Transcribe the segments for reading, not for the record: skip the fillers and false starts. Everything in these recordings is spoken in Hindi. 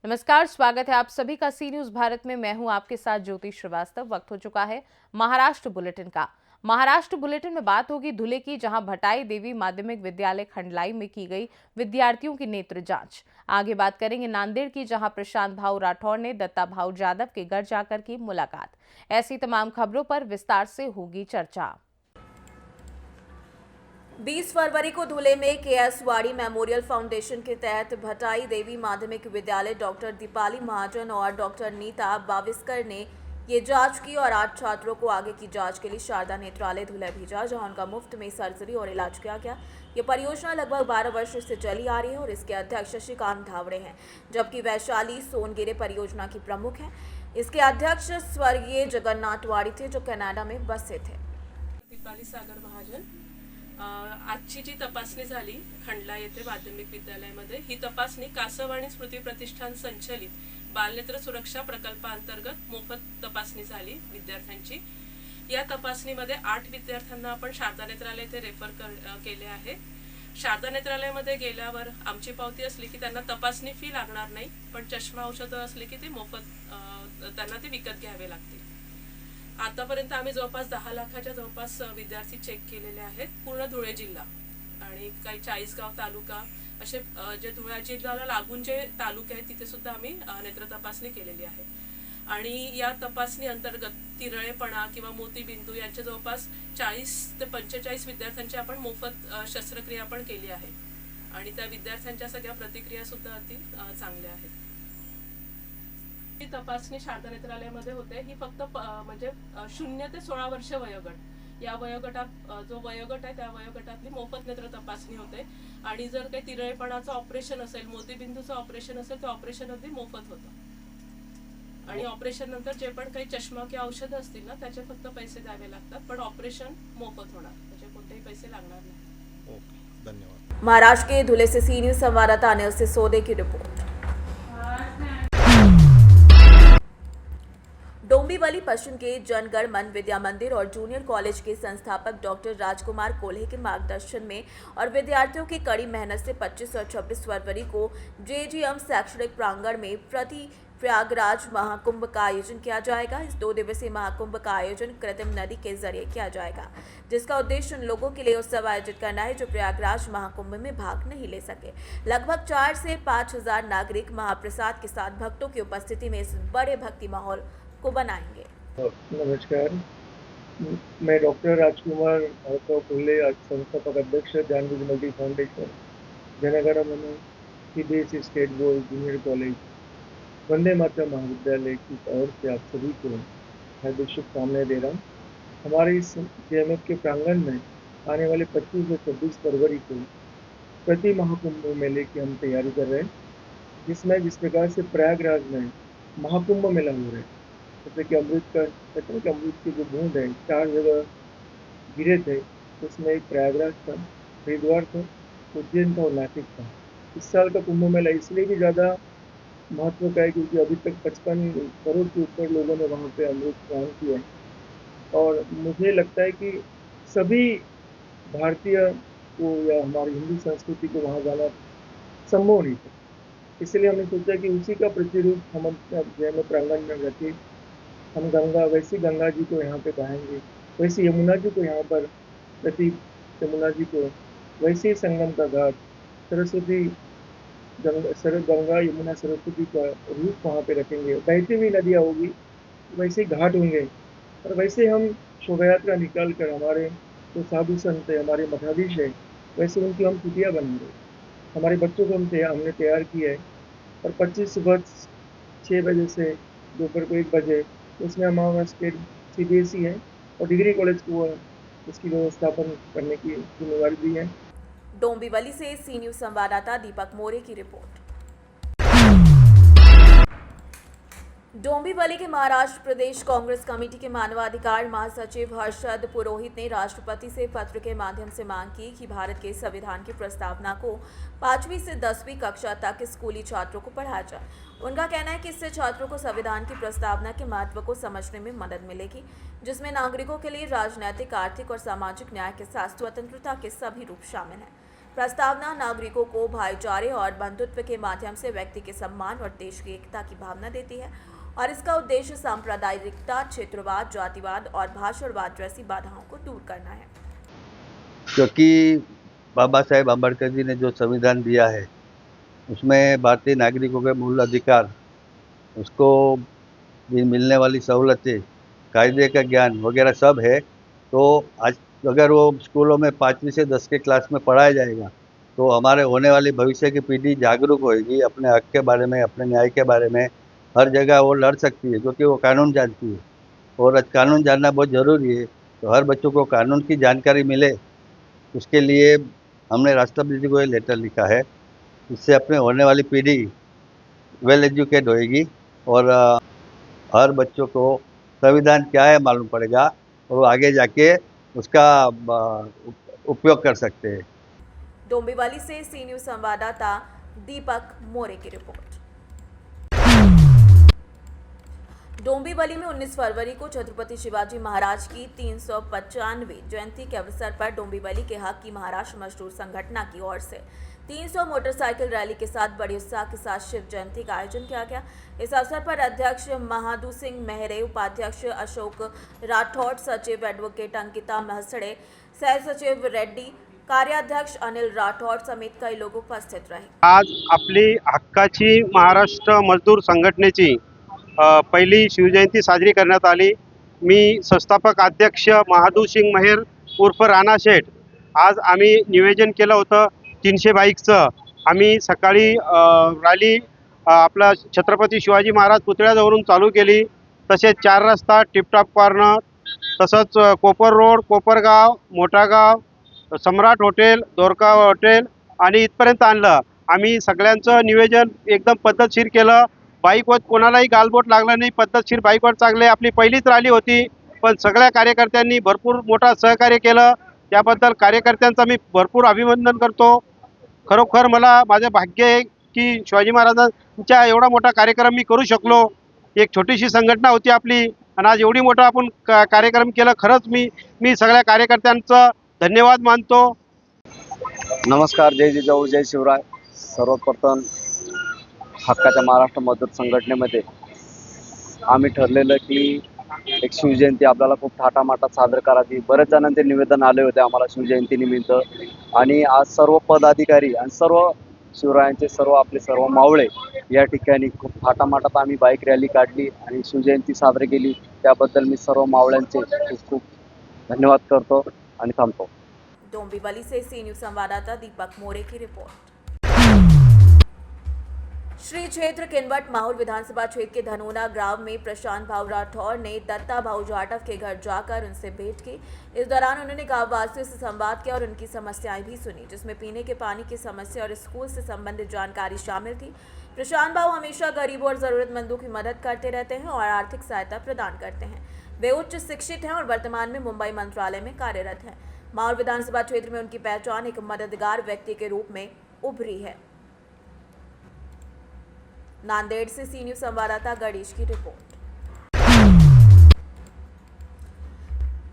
नमस्कार, स्वागत है आप सभी का सी न्यूज भारत में। मैं हूं आपके साथ ज्योति श्रीवास्तव। वक्त हो चुका है महाराष्ट्र बुलेटिन का। महाराष्ट्र बुलेटिन में बात होगी धुले की, जहां भटाई देवी माध्यमिक विद्यालय खंडलाई में की गई विद्यार्थियों की नेत्र जांच। आगे बात करेंगे नांदेड़ की, जहां प्रशांत भाऊ राठौर ने दत्ता भाऊ जाधव के घर जाकर की मुलाकात। ऐसी तमाम खबरों पर विस्तार से होगी चर्चा। 20 फरवरी को धुले में केएस वाड़ी मेमोरियल फाउंडेशन के तहत भटाई देवी माध्यमिक विद्यालय डॉक्टर दीपाली महाजन और डॉक्टर नीता बाविस्कर ने ये जांच की और 8 छात्रों को आगे की जांच के लिए शारदा नेत्रालय धुले भेजा, जहां उनका मुफ्त में सर्जरी और इलाज किया गया। ये परियोजना लगभग 12 वर्ष से चली आ रही है और इसके अध्यक्ष शशिकांत धावड़े हैं, जबकि वैशाली सोनगिरे परियोजना की प्रमुख है। इसके अध्यक्ष स्वर्गीय जगन्नाथ वाड़ी थे, जो कनाडा में बसे थे। दीपाली सागर महाजन, आजची जी तपासणी झाली खंडला येथे माध्यमिक विद्यालयामध्ये, ही तपासणी कासवाणी स्मृती प्रतिष्ठान संचलित बालनेत्र सुरक्षा प्रकल्पांतर्गत मोफत तपासणी झाली विद्यार्थ्यांची। या तपासणीमध्ये 8 विद्यार्थ्यांना आपण शारदा नेत्रालय येथे रेफर केले आहे। शारदा नेत्रालयामध्ये गेल्यावर आमची पावती असली की त्यांना तपासणी फी लागणार नाही, पण चष्मा औषधं असली की ती मोफत त्यांना ती विकत घ्यावे लागतील। आतापर्यंत आम्ही जवळपास 10 लाखाच्या जवळपास विद्यार्थी चेक केलेले आहेत, पूर्ण धुळे जिल्हा आणि काही 40गाव तालुका असे जे धुळे जिल्ह्याला लागून जे तालुके आहेत तिथे सुद्धा आम्ही नेत्र तपासणी केलेली आहे। आणि या तपासणी अंतर्गत तिरळेपणा किंवा मोतीबिंदू यांच्या जवळपास 40 ते 45 विद्यार्थ्यांची आपण मोफत शस्त्रक्रिया पण केली आहे आणि त्या विद्यार्थ्यांच्या सगळ्या प्रतिक्रिया सुद्धा अति चांगल्या आहेत। ही तपासणी शारदा नेत्रालयामध्ये होते, ही फक्त म्हणजे 0 ते 16 वर्ष वयोगट, या वयोगटात जो वयोगट आहे त्या वयोगटातली मोफत नेत्र तपासणी होते। आणि जर काही तिरळेपणाचं ऑपरेशन असेल, मोतीबिंदूचं ऑपरेशन असेल, ते ऑपरेशन अगदी मोफत होतं। आणि ऑपरेशन नंतर जे पण काही चष्मा किंवा औषधं असतील ना, त्याचे फक्त पैसे द्यावे लागतात, पण ऑपरेशन मोफत होणार, त्याचे कोणतेही पैसे लागणार नाही। ओके, धन्यवाद। महाराष्ट्र के धुले से सी न्यूज संवाददाता अनिल सिसोदे की रिपोर्ट। डोंबिवली पश्चिम के जनगण मन विद्या मंदिर और जूनियर कॉलेज के संस्थापक डॉक्टर राजकुमार कोल्हे के मार्गदर्शन में और विद्यार्थियों की कड़ी मेहनत से 25 और 26 फरवरी को जेजीएम शैक्षणिक प्रांगण में प्रयागराज महाकुंभ का आयोजन किया जाएगा। इस 2 दिवसीय महाकुंभ का आयोजन कृत्रिम नदी के जरिए किया जाएगा, जिसका उद्देश्य उन लोगों के लिए उत्सव आयोजित करना है जो प्रयागराज महाकुंभ में भाग नहीं ले सके। लगभग 4 से 5 हजार नागरिक महाप्रसाद के साथ भक्तों की उपस्थिति में इस बड़े भक्ति माहौल को बनाएंगे। नमस्कार, मैं डॉक्टर राजकुमार कोल्हे, संस्थापक अध्यक्ष Janvi multi foundation, Janagana Mana, CBSE state board junior college, Vande Mataram Mahavidyalaya की ओर से आप सभी को हार्दिक शुभकामनाएं दे रहा हूँ। हमारे इस जेएमएफ के प्रांगण में आने वाले 25 से 26 फरवरी को प्रति महाकुंभ मेले की हम तैयारी कर रहे हैं, जिसमें जिस प्रकार से प्रयागराज में महाकुंभ मेला हो रहा है, जैसे कि अमृत का कहते हैं कि अमृत की जो बूंद है 4 जगह गिरे थे, उसमें एक प्रयागराज था, हरिद्वार था, उज्जैन था और नासिक था। इस साल का कुंभ मेला इसलिए भी ज़्यादा महत्व का है क्योंकि अभी तक 55 करोड़ के ऊपर लोगों ने वहाँ पे अमृत स्नान किया है और मुझे लगता है कि सभी भारतीय को या हमारी हिंदू संस्कृति को वहाँ जाना संभव नहीं था। इसलिए हमने सोचा कि उसी का प्रतिरूप हम जैन प्रांगण में रखे। हम गंगा, वैसी गंगा जी को यहाँ पे बहाएंगे, वैसी यमुना जी को यहाँ पर प्रति यमुना जी को, वैसे ही संगम का घाट, सरस्वती गंगा यमुना सरस्वती का रूप वहाँ पे रखेंगे। बहती हुई नदियाँ होगी, वैसे घाट होंगे और वैसे हम शोभा यात्रा निकाल कर हमारे जो साधु संत है, हमारे मठाधीश है, वैसे उनकी हम कुटिया बनाएंगे। हमारे बच्चों को हमने तैयार किया है और 25 सुबह 6 बजे से दोपहर को 1 बजे उसमें हमारा स्टेट सीबीएसई है और डिग्री कॉलेज को उसकी व्यवस्थापन करने की जिम्मेदारी दी है। डोंबिवली से सी न्यूज संवाददाता दीपक मोरे की रिपोर्ट। डोंबिवली के महाराष्ट्र प्रदेश कांग्रेस कमेटी के मानवाधिकार महासचिव हर्षद पुरोहित ने राष्ट्रपति से पत्र के माध्यम से मांग की कि भारत के संविधान की प्रस्तावना को 5वीं से 10वीं कक्षा तक स्कूली छात्रों को पढ़ाया जाए। उनका कहना है कि इससे छात्रों को संविधान की प्रस्तावना के महत्व को समझने में मदद मिलेगी, जिसमें नागरिकों के लिए राजनैतिक, आर्थिक और सामाजिक न्याय के साथ स्वतंत्रता के सभी रूप शामिल हैं। प्रस्तावना नागरिकों को भाईचारे और बंधुत्व के माध्यम से व्यक्ति के सम्मान और देश की एकता की भावना देती है और इसका उद्देश्य सांप्रदायिकता, क्षेत्रवाद, जातिवाद और भाषणवाद जैसी बाधाओं को दूर करना है। क्योंकि बाबा साहेब अम्बेडकर जी ने जो संविधान दिया है उसमें भारतीय नागरिकों के मूल अधिकार, उसको मिलने वाली सहूलतें, कायदे का ज्ञान वगैरह सब है। तो आज अगर वो स्कूलों में 5वीं से 10 के क्लास में पढ़ाया जाएगा तो हमारे होने वाली भविष्य की पीढ़ी जागरूक होएगी, अपने हक के बारे में, अपने न्याय के बारे में हर जगह वो लड़ सकती है, क्योंकि वो कानून जानती है और आज कानून जानना बहुत ज़रूरी है। तो हर बच्चों को कानून की जानकारी मिले, उसके लिए हमने राष्ट्रपति जी को ये लेटर लिखा है। इससे अपने होने वाली पीढ़ी वेल एजुकेट होएगी और हर बच्चों को संविधान क्या है मालूम पड़ेगा और वो आगे जाके उसका उपयोग कर सकते हैं। डोंबिवली से सी न्यूज़ संवाददाता दीपक मोरे की रिपोर्ट। डोंबिवली में 19 फरवरी को छत्रपति शिवाजी महाराज की 395वीं जयंती के अवसर पर डोंबिवली के हक की महाराष्ट्र मजदूर संगठन की ओर से 300 मोटरसाइकिल रैली के साथ बड़े उत्साह के साथ शिव जयंती का आयोजन किया गया। इस अवसर पर अध्यक्ष महादू सिंह मेहरे, उपाध्यक्ष अशोक राठौड़, सचिव एडवोकेट अंकिता महसड़े, सह सचिव रेड्डी, कार्याध्यक्ष अनिल राठौड़ समेत कई लोग उपस्थित रहे। आज आपली हक्काची महाराष्ट्र मजदूर संघटनेची पहिली शिवजयंती साजरी करण्यात आली। मी संस्थापक अध्यक्ष महादू सिंग मेहर उर्फ राणा शेठ, आज आम्ही नियोजन केलं होतं 300 बाईकचं। आम्ही सकाळी रॅली आपला छत्रपती शिवाजी महाराज पुतळ्याजवळून चालू केली, तसेच 4 रस्ता, टिपटॉप कॉर्नर, तसंच कोपर रोड, कोपरगाव, मोठागाव, सम्राट हॉटेल, दोरका हॉटेल आणि इथपर्यंत आणलं। आम्ही सगळ्यांचं नियोजन एकदम पद्धतशीर केलं। बाईकवर कोणालाही गालबोट लागलं नाही, पद्धतशीर बाईकवर चांगले। आपली पहिलीच रॅली होती, पण सगळ्या कार्यकर्त्यांनी भरपूर मोठा सहकार्य केलं, त्याबद्दल कार्यकर्त्यांचा मी भरपूर अभिनंदन करतो। खरोखर मला माझे भाग्य आहे की शिवाजी महाराजांचा एवढा मोठा कार्यक्रम मी करू शकलो। एक छोटीशी संघटना होती आपली आणि आज एवढी मोठा आपण कार्यक्रम केला। खरंच मी सगळ्या कार्यकर्त्यांचं धन्यवाद मानतो। नमस्कार, जय जिजाऊ, जय शिवराय। सर्वप्रथम हक्काच्या महाराष्ट्र मजदूर संघटनेमध्ये आम्ही ठरलेलं की एक शिवजयंती आपल्याला खूप थाटामाटात साजरी करावी। बरेच जणांचे निवेदन आले होते आम्हाला शिवजयंतीनिमित्त आणि आज सर्व पदाधिकारी आणि सर्व शिवरायांचे सर्व मावळे या ठिकाणी खूप थाटामाटात आम्ही बाईक रॅली काढली आणि शिवजयंती साजरी केली। त्याबद्दल मी सर्व मावळ्यांचे खूप खूप धन्यवाद करतो आणि थांबतो। डोंबिवली से सी न्यूज़ संवाददाता दीपक मोरे की रिपोर्ट। श्री क्षेत्र किनवट माहौल विधानसभा क्षेत्र के धनोना ग्राम में प्रशांत भाऊ राठौर ने दत्ता भाऊ जाटव के घर जाकर उनसे भेंट की। इस दौरान उन्होंने गांव वासियों से संवाद किया और उनकी समस्याएं भी सुनी, जिसमें पीने के पानी की समस्या और स्कूल से संबंधित जानकारी शामिल थी। प्रशांत भाऊ हमेशा गरीबों और जरूरतमंदों की मदद करते रहते हैं और आर्थिक सहायता प्रदान करते हैं। वे उच्च शिक्षित हैं और वर्तमान में मुंबई मंत्रालय में कार्यरत हैं। माहौल विधानसभा क्षेत्र में उनकी पहचान एक मददगार व्यक्ति के रूप में उभरी है। नांदेड़ से सी न्यूज़ संवाददाता गणेश की रिपोर्ट।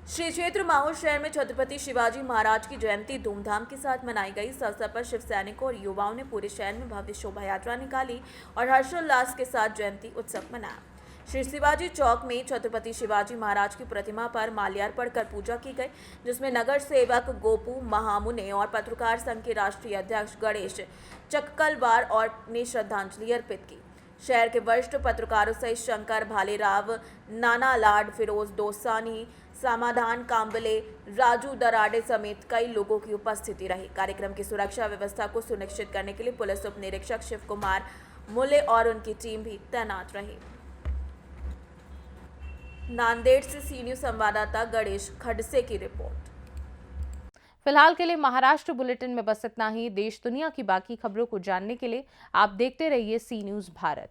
श्री क्षेत्र माहौल शहर में छत्रपति शिवाजी महाराज की जयंती धूमधाम के साथ मनाई गई। इस अवसर पर शिव सैनिकों और युवाओं ने पूरे शहर में भव्य शोभा यात्रा निकाली और हर्षोल्लास के साथ जयंती उत्सव मनाया। श्री शिवाजी चौक में छत्रपति शिवाजी महाराज की प्रतिमा पर माल्यार्पण कर पूजा की गई, जिसमें नगर सेवक गोपू महामुने और पत्रकार संघ के राष्ट्रीय अध्यक्ष गणेश चक्कलवार और ने श्रद्धांजलि अर्पित की। शहर के वरिष्ठ पत्रकारों सहित शंकर भालेराव, नाना लाड, फिरोज दोसानी, समाधान कांबले, राजू दराडे समेत कई लोगों की उपस्थिति रही। कार्यक्रम की सुरक्षा व्यवस्था को सुनिश्चित करने के लिए पुलिस उप निरीक्षक शिव कुमार मुले और उनकी टीम भी तैनात रही। नांदेड़ से सी न्यूज़ संवाददाता गणेश खडसे की रिपोर्ट। फिलहाल के लिए महाराष्ट्र बुलेटिन में बस इतना ही। देश दुनिया की बाकी खबरों को जानने के लिए आप देखते रहिए सी न्यूज़ भारत।